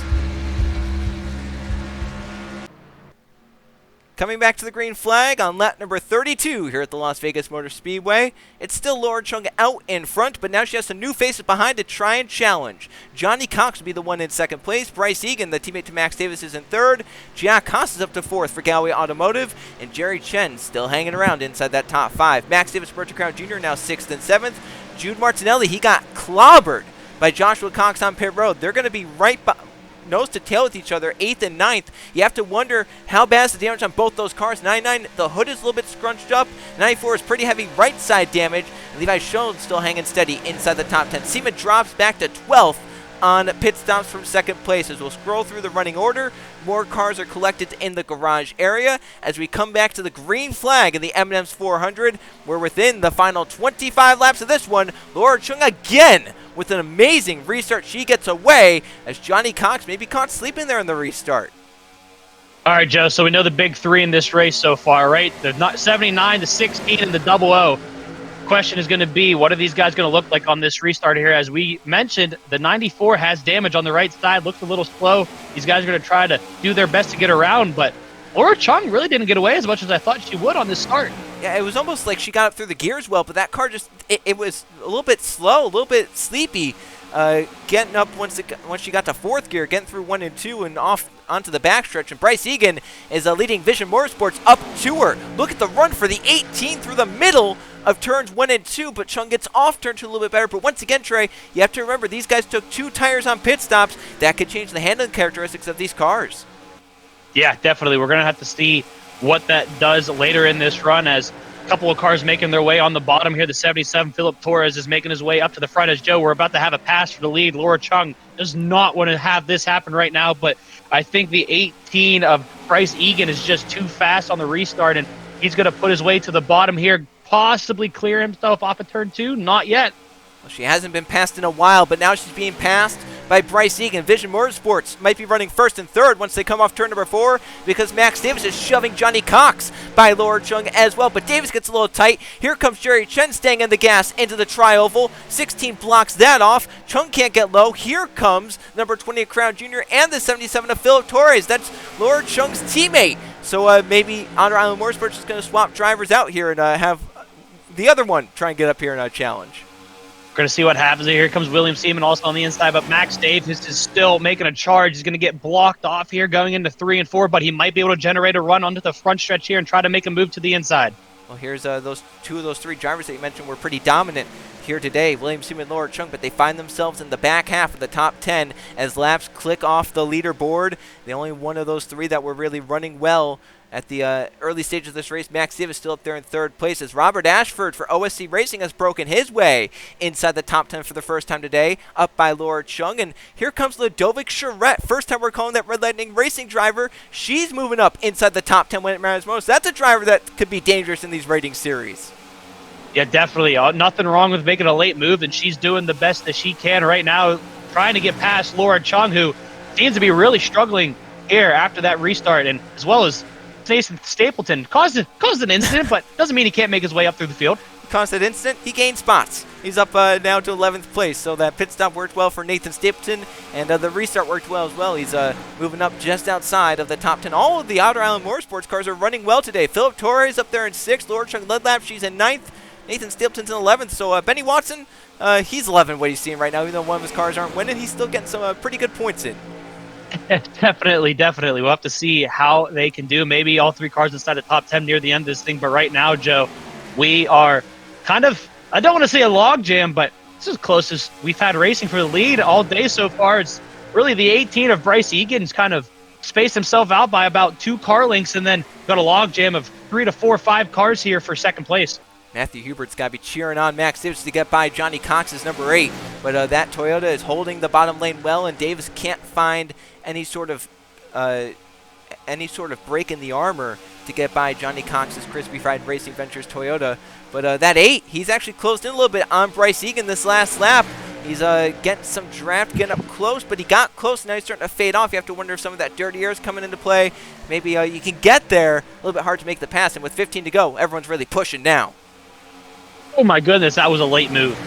Coming back to the green flag on lap number 32 here at the Las Vegas Motor Speedway. It's still Laura Chung out in front, but now she has some new faces behind to try and challenge. Johnny Cox will be the one in second place. Bryce Egan, the teammate to Max Davis, is in third. Jack Haas is up to fourth for Galway Automotive. And Jerry Chen still hanging around inside that top five. Max Davis, Bertrand Crown Jr. now sixth and seventh. Jude Martinelli, he got clobbered by Joshua Cox on pit road. They're going to be right nose to tail with each other, 8th and 9th. You have to wonder how bad is the damage on both those cars. 99, the hood is a little bit scrunched up. 94 is pretty heavy right side damage. And Levi Schoen still hanging steady inside the top 10. SEMA drops back to 12th on pit stops from second place. As we'll scroll through the running order, more cars are collected in the garage area. As we come back to the green flag in the M&M's 400, we're within the final 25 laps of this one. Laura Chung again with an amazing restart. She gets away as Johnny Cox may be caught sleeping there in the restart. All right, Joe, so we know the big three in this race so far, right? The 79, the 16, and the 00. Question is going to be, what are these guys going to look like on this restart here? As we mentioned, the 94 has damage on the right side, looks a little slow. These guys are going to try to do their best to get around, but Laura Chung really didn't get away as much as I thought she would on this start. Yeah, it was almost like she got up through the gears well, but that car just, it was a little bit slow, a little bit sleepy, getting up once she got to fourth gear, getting through 1 and 2 and off onto the backstretch. And Bryce Egan is leading Vision Motorsports up to her. Look at the run for the 18 through the middle of turns 1 and 2, but Chung gets off turn 2 a little bit better. But once again, Trey, you have to remember these guys took 2 tires on pit stops. That could change the handling characteristics of these cars. Yeah, definitely. We're going to have to see what that does later in this run, as a couple of cars making their way on the bottom here. The 77, Philip Torres, is making his way up to the front. As Joe, we're about to have a pass for the lead. Laura Chung does not want to have this happen right now, but I think the 18 of Bryce Egan is just too fast on the restart, and he's going to put his way to the bottom here, possibly clear himself off of turn 2. Not yet. Well, she hasn't been passed in a while, but now she's being passed by Bryce Egan. Vision Motorsports might be running first and third once they come off turn number 4, because Max Davis is shoving Johnny Cox by Laura Chung as well. But Davis gets a little tight. Here comes Jerry Chen staying on the gas into the tri-oval. 16 blocks that off. Chung can't get low. Here comes number 20 of Crown Jr. and the 77 of Philip Torres. That's Laura Chung's teammate. So maybe Honor Island Motorsports is going to swap drivers out here and have the other one try and get up here and challenge. We're going to see what happens. Here comes William Seaman also on the inside, but Max Davis is still making a charge. He's going to get blocked off here going into 3 and 4, but he might be able to generate a run onto the front stretch here and try to make a move to the inside. Well, here's those 2 of those 3 drivers that you mentioned were pretty dominant here today, William Seaman and Laura Chung, but they find themselves in the back half of the top 10 as laps click off the leaderboard. The only one of those 3 that were really running well at the early stage of this race, Max Davis still up there in third place, as Robert Ashford for OSC Racing has broken his way inside the top 10 for the first time today, up by Laura Chung. And here comes Ludovic Charette. First time we're calling that Red Lightning Racing driver. She's moving up inside the top 10 when it matters most. That's a driver that could be dangerous in these rating series. Yeah, definitely. Nothing wrong with making a late move, and she's doing the best that she can right now, trying to get past Laura Chung, who seems to be really struggling here after that restart, and as well as Nathan Stapleton caused an incident, but doesn't mean he can't make his way up through the field. Caused that incident, he gained spots. He's up now to 11th place, so that pit stop worked well for Nathan Stapleton, and the restart worked well as well. He's moving up just outside of the top 10. All of the Outer Island Motorsports cars are running well today. Philip Torres up there in 6th, Laura Chung led lap, she's in 9th, Nathan Stapleton's in 11th, so Benny Watson, he's 11th what he's seeing right now. Even though one of his cars aren't winning, he's still getting some pretty good points in. Definitely. We'll have to see how they can do. Maybe all 3 cars inside the top 10 near the end of this thing. But right now, Joe, we are kind of, I don't want to say a log jam, but this is close as we've had racing for the lead all day so far. It's really the 18 of Bryce Egan's kind of spaced himself out by about 2 car lengths, and then got a log jam of 3 to 4 or 5 cars here for second place. Matthew Hubert's got to be cheering on Max Davis to get by Johnny Cox's number 8. But that Toyota is holding the bottom lane well, and Davis can't find any sort of break in the armor to get by Johnny Cox's Crispy Fried Racing Ventures Toyota. But that 8, he's actually closed in a little bit on Bryce Egan this last lap. He's getting some draft, getting up close, but he got close. Now he's starting to fade off. You have to wonder if some of that dirty air is coming into play. Maybe you can get there. A little bit hard to make the pass, and with 15 to go, everyone's really pushing now. Oh my goodness, that was a late move.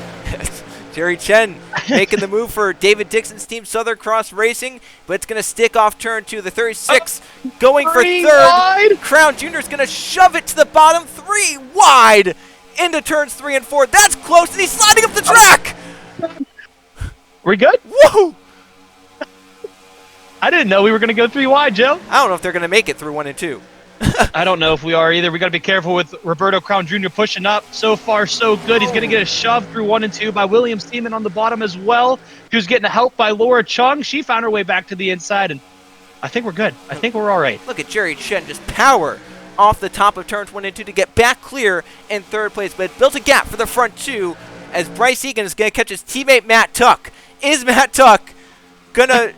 Jerry Chen making the move for David Dixon's team, Southern Cross Racing, but it's going to stick off turn 2. The 36 going for third. Wide. Crown Jr. is going to shove it to the bottom, 3 wide into turns 3 and 4. That's close, and he's sliding up the track. We good? Whoa! I didn't know we were going to go 3 wide, Joe. I don't know if they're going to make it through 1 and 2. I don't know if we are either. We got to be careful with Roberto Crown Jr. pushing up. So far, so good. He's going to get a shove through 1 and 2 by William Seaman on the bottom as well. He was getting help by Laura Chung. She found her way back to the inside, and I think we're good. I think we're all right. Look at Jerry Chen just power off the top of turns 1 and 2 to get back clear in third place, but it built a gap for the front 2 as Bryce Egan is going to catch his teammate Matt Tuck. Is Matt Tuck going to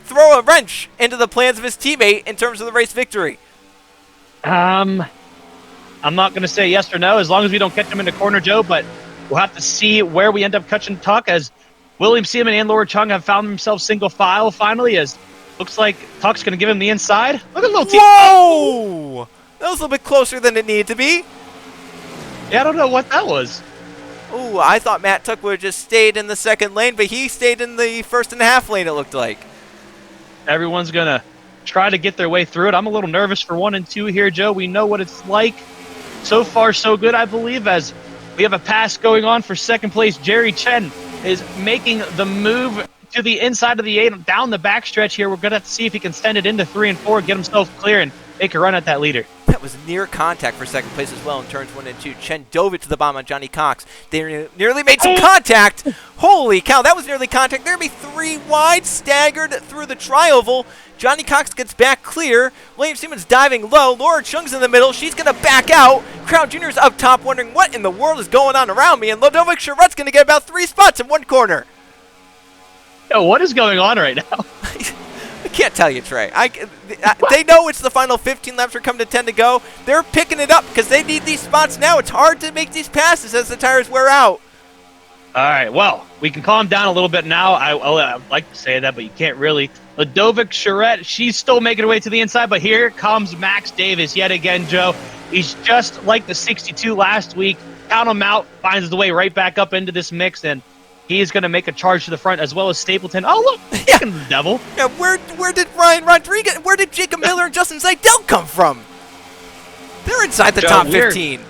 throw a wrench into the plans of his teammate in terms of the race victory? I'm not going to say yes or no as long as we don't catch him in the corner, Joe, but we'll have to see where we end up catching Tuck as William Seaman and Laura Chung have found themselves single file finally as looks like Tuck's going to give him the inside. Look at the little team. Whoa! That was a little bit closer than it needed to be. Yeah, I don't know what that was. Ooh, I thought Matt Tuck would have just stayed in the second lane, but he stayed in the 1.5 lane, it looked like. Everyone's going to try to get their way through it. I'm a little nervous for 1 and 2 here, Joe. We know what it's like. So far, so good, I believe, as we have a pass going on for second place. Jerry Chen is making the move to the inside of the 8, down the backstretch here. We're going to have to see if he can send it into 3 and 4, get himself clear, and make a run at that leader. That was near contact for second place as well in turns 1 and 2. Chen dove it to the bottom on Johnny Cox. They nearly made some contact. Holy cow, that was nearly contact. There would be 3 wide, staggered through the tri-oval. Johnny Cox gets back clear. William Seaman's diving low. Laura Chung's in the middle. She's going to back out. Crown Jr.'s up top wondering what in the world is going on around me. And Ludovic Charette's going to get about 3 spots in one corner. Yo, what is going on right now? I can't tell you, Trey. They know it's the final 15 laps are coming to 10 to go. They're picking it up because they need these spots now. It's hard to make these passes as the tires wear out. All right, well, we can calm down a little bit now. I like to say that, but you can't really. Ludovic Charette, she's still making her way to the inside, but here comes Max Davis yet again, Joe. He's just like the 62 last week. Count him out, finds his way right back up into this mix, and he is going to make a charge to the front as well as Stapleton. Oh, look, Yeah. the devil. Yeah, where did Ryan Rodriguez, where did Jacob Miller and Justin Seidel come from? They're inside the Joe, top 15.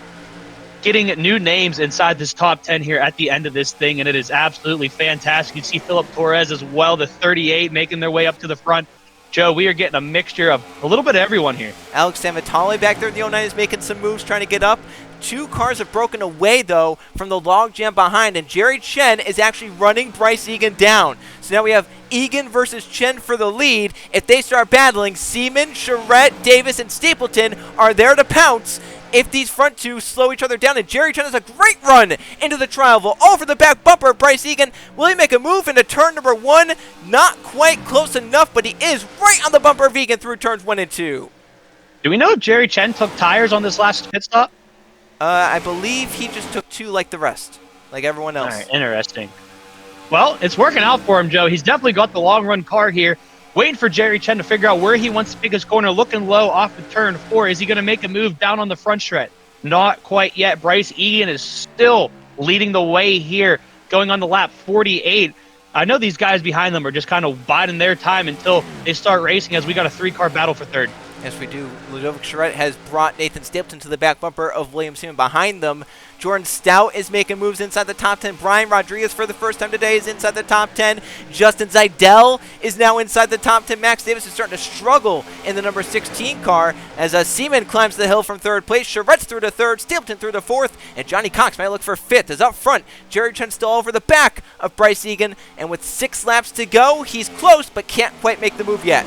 Getting new names inside this top 10 here at the end of this thing, and it is absolutely fantastic. You see Philip Torres as well, the 38, making their way up to the front. Joe, we are getting a mixture of a little bit of everyone here. Alex Samatale back there in the 09 is making some moves, trying to get up. 2 cars have broken away, though, from the logjam behind, and Jerry Chen is actually running Bryce Egan down. So now we have Egan versus Chen for the lead. If they start battling, Seaman, Charette, Davis, and Stapleton are there to pounce if these front 2 slow each other down. And Jerry Chen has a great run into the tri-oval. Over the back bumper, Bryce Egan will he make a move into turn number 1? Not quite close enough, but he is right on the bumper of Egan through turns 1 and 2. Do we know if Jerry Chen took tires on this last pit stop? I believe he just took 2 like the rest, like everyone else. All right, interesting. Well, it's working out for him, Joe. He's definitely got the long-run car here, waiting for Jerry Chen to figure out where he wants to pick his corner, looking low off of turn 4. Is he going to make a move down on the front stretch? Not quite yet. Bryce Egan is still leading the way here, going on the lap 48. I know these guys behind them are just kind of biding their time until they start racing as we got a 3-car battle for third. Yes, we do. Ludovic Charette has brought Nathan Stapleton to the back bumper of William Seaman behind them. Jordan Stout is making moves inside the top 10. Brian Rodriguez, for the first time today, is inside the top 10. Justin Seidel is now inside the top 10. Max Davis is starting to struggle in the number 16 car as Seaman climbs the hill from third place. Charette's through to third, Stapleton through to fourth, and Johnny Cox might look for fifth. As up front, Jerry Chen still over the back of Bryce Egan, and with 6 laps to go, he's close but can't quite make the move yet.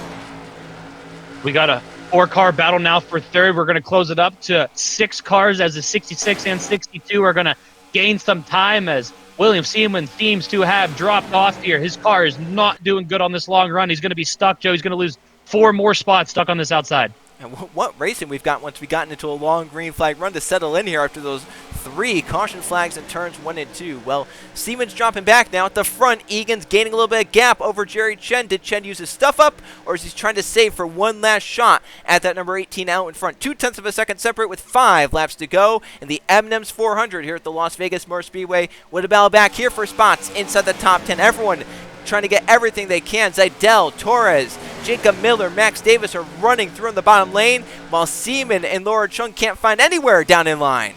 We got a 4-car battle now for third. We're going to close it up to 6 cars as the 66 and 62 are going to gain some time as William Seaman seems to have dropped off here. His car is not doing good on this long run. He's going to be stuck, Joe. He's going to lose 4 more spots stuck on this outside. And what racing we've got once we gotten into a long green flag run to settle in here after those 3 caution flags in turns 1 and 2. Well, Siemens dropping back now at the front. Egan's gaining a little bit of gap over Jerry Chen. Did Chen use his stuff up, or is he trying to save for one last shot at that number 18 out in front? 0.2 of a second separate with 5 laps to go in the M&M's 400 here at the Las Vegas Motor Speedway. With a battle back here for spots inside the top 10. Everyone trying to get everything they can. Zidell, Torres, Jacob Miller, Max Davis are running through in the bottom lane, while Seaman and Laura Chung can't find anywhere down in line.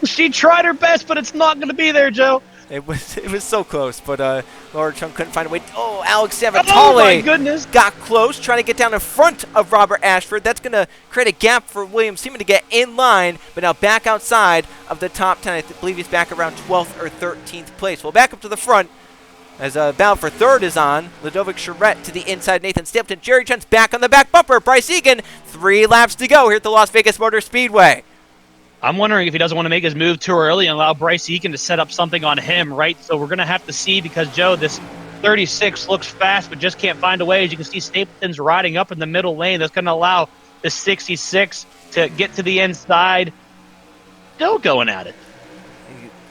She tried her best, but it's not going to be there, Joe. It was so close, but Laura Chung couldn't find a way. Oh, Alex Savatale, oh my goodness, got close, trying to get down in front of Robert Ashford. That's going to create a gap for William Seaman to get in line, but now back outside of the top 10. I believe he's back around 12th or 13th place. Well, back up to the front as a battle for third is on. Ludovic Charette to the inside, Nathan Stapleton. Jerry Chen's back on the back bumper. Bryce Egan, 3 laps to go here at the Las Vegas Motor Speedway. I'm wondering if he doesn't want to make his move too early and allow Bryce Egan to set up something on him, right? So we're going to have to see, because, Joe, this 36 looks fast but just can't find a way. As you can see, Stapleton's riding up in the middle lane. That's going to allow the 66 to get to the inside. Still going at it.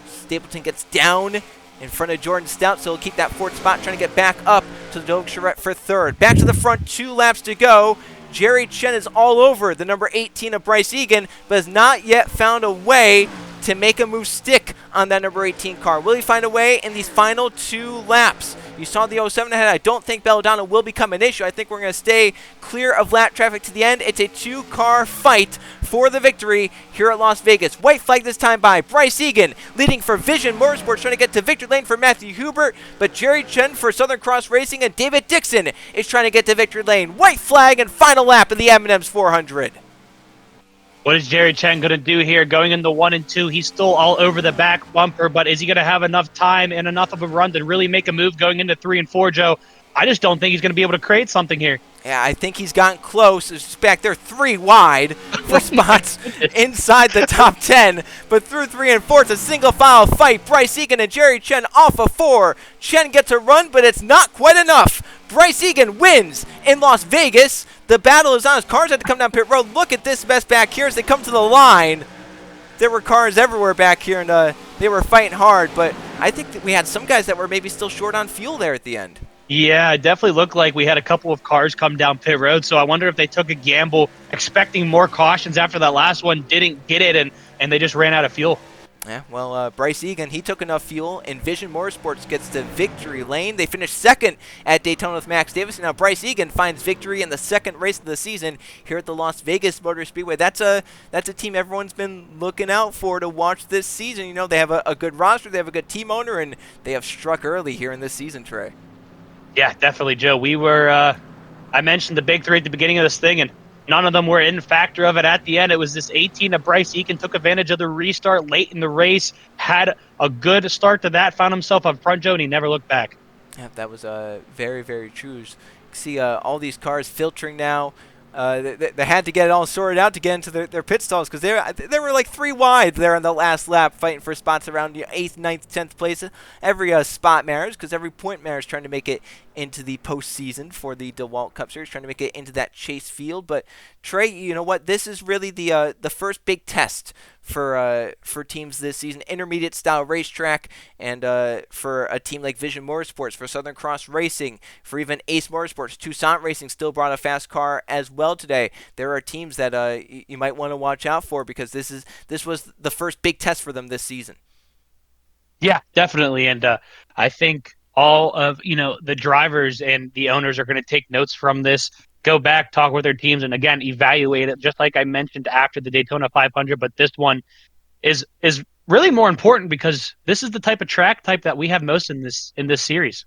Stapleton gets down in front of Jordan Stout, so he'll keep that 4th spot, trying to get back up to Ludovic Charette for 3rd. Back to the front, 2 laps to go. Jerry Chen is all over the number 18 of Bryce Egan, but has not yet found a way to make a move stick on that number 18 car. Will he find a way in these final 2 laps? You saw the 07 ahead. I don't think Belladonna will become an issue. I think we're going to stay clear of lap traffic to the end. It's a 2-car fight for the victory here at Las Vegas. White flag this time by Bryce Egan, leading for Vision Motorsports, trying to get to victory lane for Matthew Hubert, but Jerry Chen for Southern Cross Racing and David Dixon is trying to get to victory lane. White flag and final lap of the M&M's 400. What is Jerry Chen going to do here? Going into 1 and 2, he's still all over the back bumper, but is he going to have enough time and enough of a run to really make a move going into 3 and 4, Joe? I just don't think he's going to be able to create something here. Yeah, I think he's gotten close. It's back there 3 wide for spots inside the top 10. But through 3 and 4, it's a single file fight. Bryce Egan and Jerry Chen off of 4. Chen gets a run, but it's not quite enough. Bryce Egan wins in Las Vegas. The battle is on. His cars had to come down pit road. Look at this mess back here as they come to the line. There were cars everywhere back here, and they were fighting hard. But I think that we had some guys that were maybe still short on fuel there at the end. Yeah, it definitely looked like we had a couple of cars come down pit road, so I wonder if they took a gamble expecting more cautions after that last one, didn't get it, and they just ran out of fuel. Yeah, well, Bryce Egan, he took enough fuel, and Vision Motorsports gets to victory lane. They finished 2nd at Daytona with Max Davis. Now Bryce Egan finds victory in the 2nd race of the season here at the Las Vegas Motor Speedway. That's a team everyone's been looking out for to watch this season. You know, they have a good roster, they have a good team owner, and they have struck early here in this season, Trey. Yeah, definitely, Joe. We were, I mentioned the big 3 at the beginning of this thing, and none of them were in factor of it at the end. It was this 18 of Bryce Egan, took advantage of the restart late in the race, had a good start to that, found himself up front, Joe, and he never looked back. Yeah, that was very, very true. You see all these cars filtering now. They had to get it all sorted out to get into their pit stalls, because they were like 3 wide there on the last lap, fighting for spots around 8th, 9th, 10th place. Every spot matters, because every point matters, trying to make it into the postseason for the DeWalt Cup Series, trying to make it into that chase field. But Trey, you know what? This is really the first big test for teams this season. Intermediate style racetrack, and for a team like Vision Motorsports, for Southern Cross Racing, for even Ace Motorsports. Toussaint Racing still brought a fast car as well today. There are teams that you might want to watch out for, because this was the first big test for them this season. Yeah, definitely, and I think all of the drivers and the owners are going to take notes from this, go back, talk with their teams, and again evaluate it, just like I mentioned after the Daytona 500. But this one is really more important, because this is the type of track type that we have most in this series.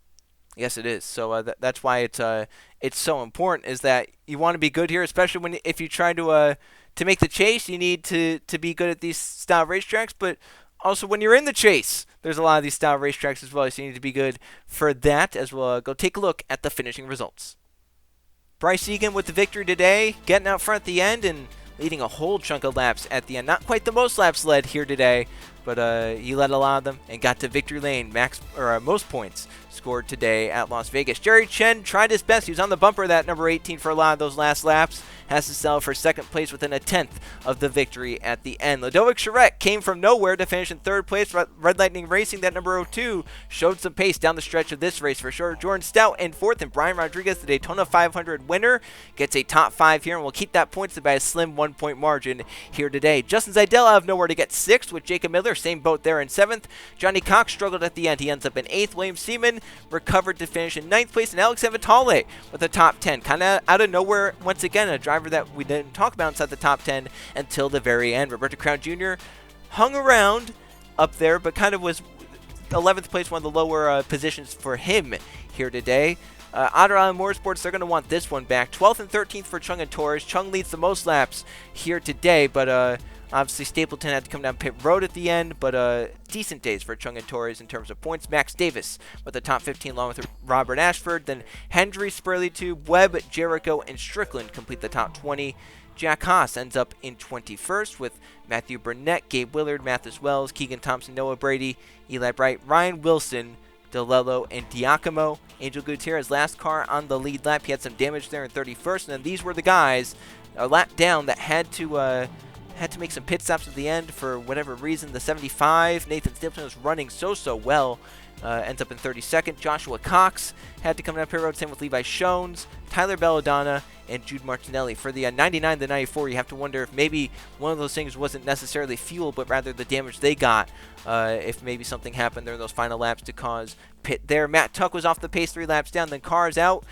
Yes, it is. So that's why it's so important, is that you want to be good here, especially if you try to make the chase. You need to be good at these style racetracks, but also when you're in the chase, there's a lot of these style racetracks as well, so you need to be good for that as well. Go take a look at the finishing results. Bryce Egan with the victory today, getting out front at the end, and leading a whole chunk of laps at the end. Not quite the most laps led here today, but he led a lot of them and got to victory lane. Most points scored today at Las Vegas. Jerry Chen tried his best. He was on the bumper of that number 18 for a lot of those last laps. Has to settle for second place within a tenth of the victory at the end. Ludovic Charette came from nowhere to finish in third place. Red Lightning Racing, that number 02, showed some pace down the stretch of this race for sure. Jordan Stout in fourth, and Brian Rodriguez, the Daytona 500 winner, gets a top 5 here and will keep that points by a slim 1-point margin here today. Justin Zeidel out of nowhere to get 6th with Jacob Miller, same boat there in 7th. Johnny Cox struggled at the end. He ends up in 8th. William Seaman recovered to finish in 9th place, and Alex Evitale with a top 10. Kind of out of nowhere once again, a driver that we didn't talk about inside the top 10 until the very end. Roberto Crown Jr. hung around up there, but kind of was 11th place, one of the lower positions for him here today. Otter Island Motorsports, they're going to want this one back. 12th and 13th for Chung and Torres. Chung leads the most laps here today, but obviously Stapleton had to come down pit road at the end, but decent days for Chung and Torres in terms of points. Max Davis with the top 15 along with Robert Ashford. Then Hendry, Spurley Tube, Webb, Jericho, and Strickland complete the top 20. Jack Haas ends up in 21st with Matthew Burnett, Gabe Willard, Mathis Wells, Keegan Thompson, Noah Brady, Eli Bright, Ryan Wilson, DeLello, and Diacomo. Angel Gutierrez, last car on the lead lap. He had some damage there in 31st, and then these were the guys a lap down that had to make some pit stops at the end for whatever reason. The 75, Nathan Stapleton was running so well. Ends up in 32nd. Joshua Cox had to come down pit road. Same with Levi Shones, Tyler Belladonna, and Jude Martinelli. For the 99 to 94, you have to wonder if maybe one of those things wasn't necessarily fuel, but rather the damage they got. If maybe something happened during those final laps to cause pit there. Matt Tuck was off the pace 3 laps down. Then cars out.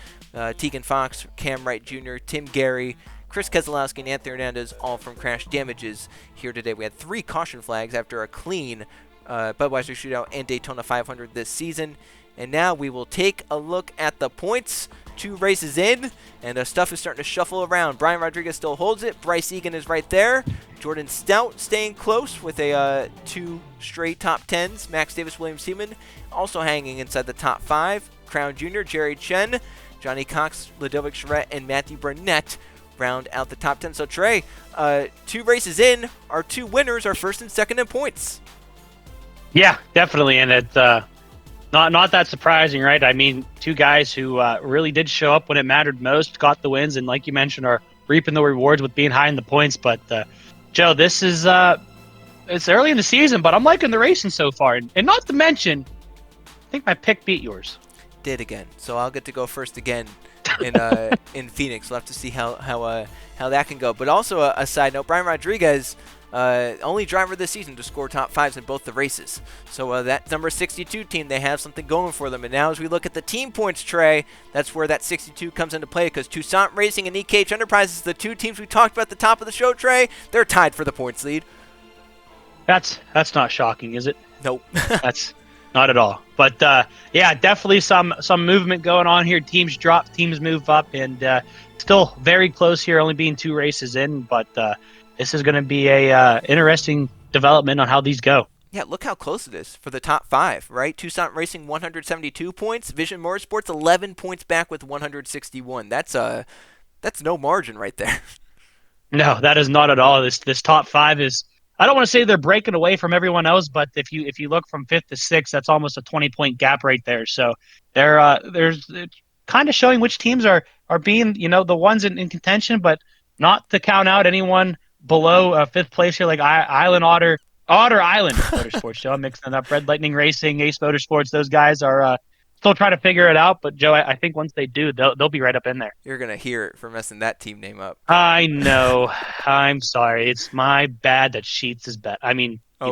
Tegan Fox, Cam Wright Jr., Tim Gary, Chris Keselowski, and Anthony Hernandez, all from crash damages here today. We had 3 caution flags after a clean Budweiser Shootout and Daytona 500 this season. And now we will take a look at the points. 2 races in, and stuff is starting to shuffle around. Brian Rodriguez still holds it. Bryce Egan is right there. Jordan Stout staying close with a 2 straight top 10s. Max Davis, William Seaman also hanging inside the top 5. Crown Jr., Jerry Chen, Johnny Cox, Ludovic Charette, and Matthew Burnett round out the top 10. So Trey, 2 races in, our 2 winners are first and second in points. Yeah, definitely, and it's not that surprising, right? I mean, 2 guys who really did show up when it mattered most, got the wins, and like you mentioned, are reaping the rewards with being high in the points. But Joe, this is it's early in the season, but I'm liking the racing so far, and not to mention, I think my pick beat yours. Did again, so I'll get to go first again in Phoenix. We'll have to see how that can go. But also a side note, Brian Rodriguez, only driver this season to score top 5s in both the races. So that number 62 team, they have something going for them. And now as we look at the team points, Trey, that's where that 62 comes into play, because Toussaint Racing and EKH Enterprises, the 2 teams we talked about at the top of the show, Trey, they're tied for the points lead. That's not shocking, is it? Nope. That's not at all. But yeah, definitely some movement going on here. Teams drop, teams move up, and still very close here, only being 2 races in. But this is going to be a interesting development on how these go. Yeah, look how close it is for the top 5, right? Toussaint Racing 172 points, Vision Motorsports 11 points back with 161. That's no margin right there. No, that is not at all. This top 5 is, I don't want to say they're breaking away from everyone else, but if you look from 5th to 6th, that's almost a 20-point gap right there. So there's kind of showing which teams are being, the ones in contention, but not to count out anyone below 5th place here, like Otter Island Motorsports. Joe, I'm mixing it up. Red Lightning Racing, Ace Motorsports, those guys are still trying to figure it out. But Joe, I think once they do, they'll be right up in there. You're gonna hear it for messing that team name up. I know. I'm sorry. It's my bad that Sheets is bad. I mean, I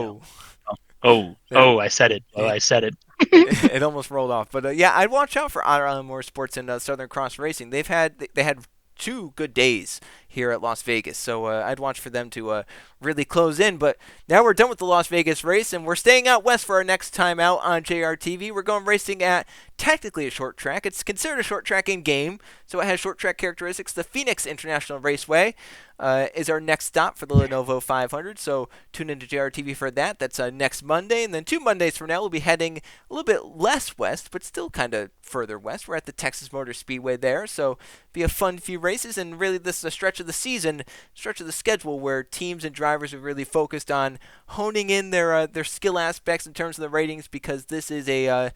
said it. Oh, I said it. It almost rolled off. But yeah, I'd watch out for Otter Island Motorsports and Southern Cross Racing. They had 2 good days here at Las Vegas, so I'd watch for them to really close in. But now we're done with the Las Vegas race, and we're staying out west for our next time out on JRTV. We're going racing at technically a short track. It's considered a short track in game, so it has short track characteristics. The Phoenix International Raceway is our next stop for the Lenovo 500, so tune into JRTV for that. That's next Monday, and then 2 Mondays from now we'll be heading a little bit less west, but still kind of further west. We're at the Texas Motor Speedway there, so be a fun few races, and really this is a stretch of of the season, stretch of the schedule where teams and drivers are really focused on honing in their skill aspects in terms of the ratings, because this is a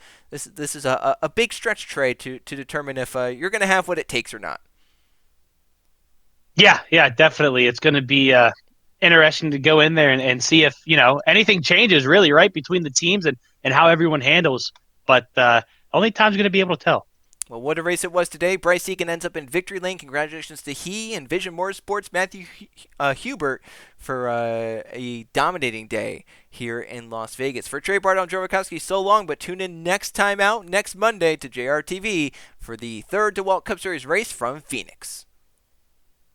big stretch, Trey, to determine if you're going to have what it takes or not. Yeah, definitely. It's going to be interesting to go in there and see if, anything changes really, right, between the teams and how everyone handles. But only time's going to be able to tell. Well, what a race it was today. Bryce Egan ends up in victory lane. Congratulations to he and Vision Motorsports' Matthew Hubert for a dominating day here in Las Vegas. For Trey Bart, I'm Joe Rakowski. So long, but tune in next time out, next Monday, to JRTV for the third DeWalt Cup Series race from Phoenix.